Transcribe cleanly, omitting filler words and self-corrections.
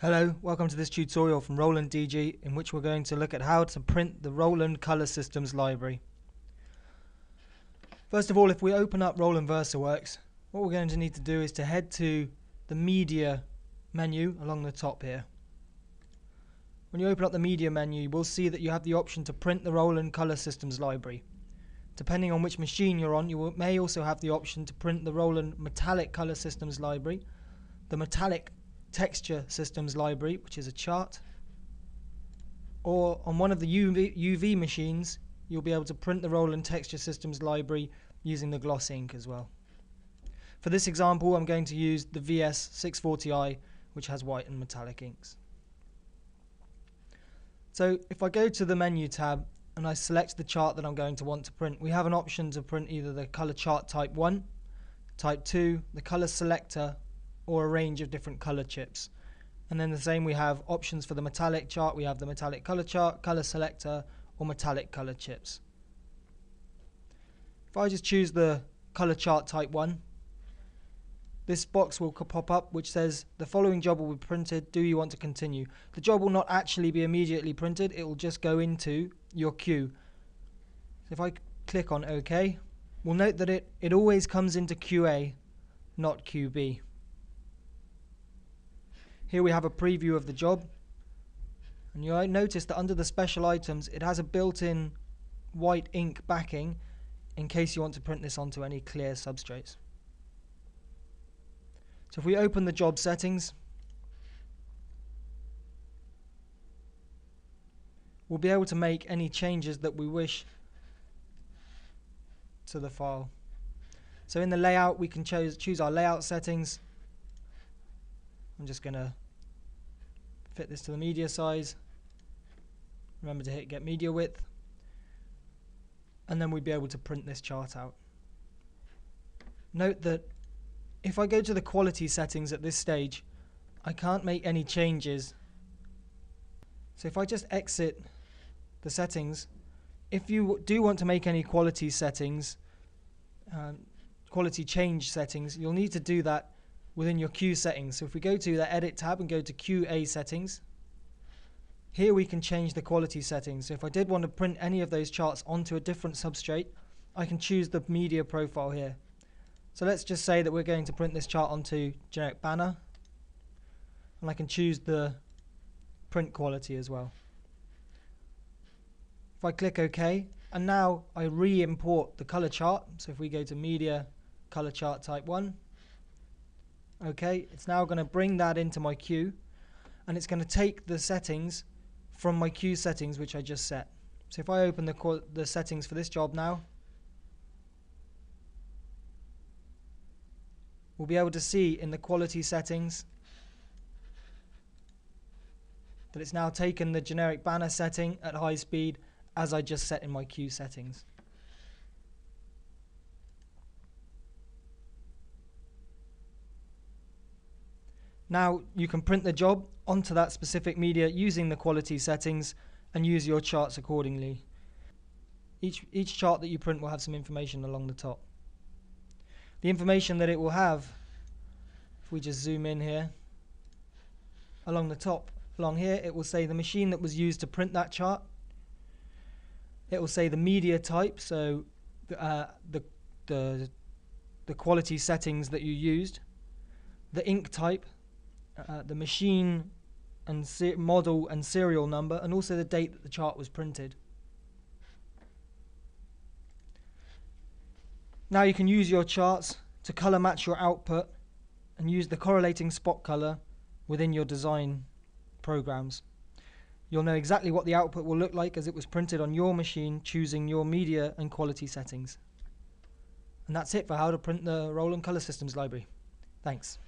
Hello, welcome to this tutorial from Roland DG, in which we're going to look at how to print the Roland Color Systems library. First of all, if we open up Roland VersaWorks, what we're going to need to do is to head to the Media menu along the top here. When you open up the Media menu, you will see that you have the option to print the Roland Color Systems library. Depending on which machine you're on, you may also have the option to print the Roland Metallic Color Systems library, the Metallic Texture Systems library, which is a chart, or on one of the UV machines you'll be able to print the Roland Texture Systems library using the gloss ink as well. For this example, I'm going to use the VS640i, which has white and metallic inks. So if I go to the menu tab and I select the chart that I'm going to want to print, we have an option to print either the color chart type 1, type 2, the color selector, or a range of different color chips. And then the same, we have options for the metallic chart. We have the metallic color chart, color selector, or metallic color chips. If I just choose the color chart type 1, this box will pop up which says the following job will be printed. Do you want to continue? The job will not actually be immediately printed. It will just go into your queue. So if I click on OK, we'll note that it always comes into QA, not QB. Here we have a preview of the job, and you'll notice that under the special items it has a built-in white ink backing in case you want to print this onto any clear substrates. So if we open the job settings, we'll be able to make any changes that we wish to the file. So in the layout we can choose our layout settings. I'm just going to fit this to the media size. Remember to hit get media width, and then we'd be able to print this chart out. Note that if I go to the quality settings at this stage, I can't make any changes. So if I just exit the settings, if you do want to make any quality settings, quality change settings, you'll need to do that within your Q settings. So if we go to the Edit tab and go to QA settings, here we can change the quality settings. So if I did want to print any of those charts onto a different substrate, I can choose the media profile here. So let's just say that we're going to print this chart onto generic banner, and I can choose the print quality as well. If I click OK, and now I re-import the color chart. So if we go to Media, Color Chart Type 1, OK, it's now going to bring that into my queue, and it's going to take the settings from my queue settings which I just set. So if I open the settings for this job now, we'll be able to see in the quality settings that it's now taken the generic banner setting at high speed as I just set in my queue settings. Now you can print the job onto that specific media using the quality settings and use your charts accordingly. Each chart that you print will have some information along the top. The information that it will have, if we just zoom in here, along the top, along here, it will say the machine that was used to print that chart. It will say the media type, so the quality settings that you used, the ink type, the machine and model and serial number, and also the date that the chart was printed. Now you can use your charts to color match your output and use the correlating spot color within your design programs. You'll know exactly what the output will look like as it was printed on your machine, choosing your media and quality settings. And that's it for how to print the Roland Color Systems library. Thanks.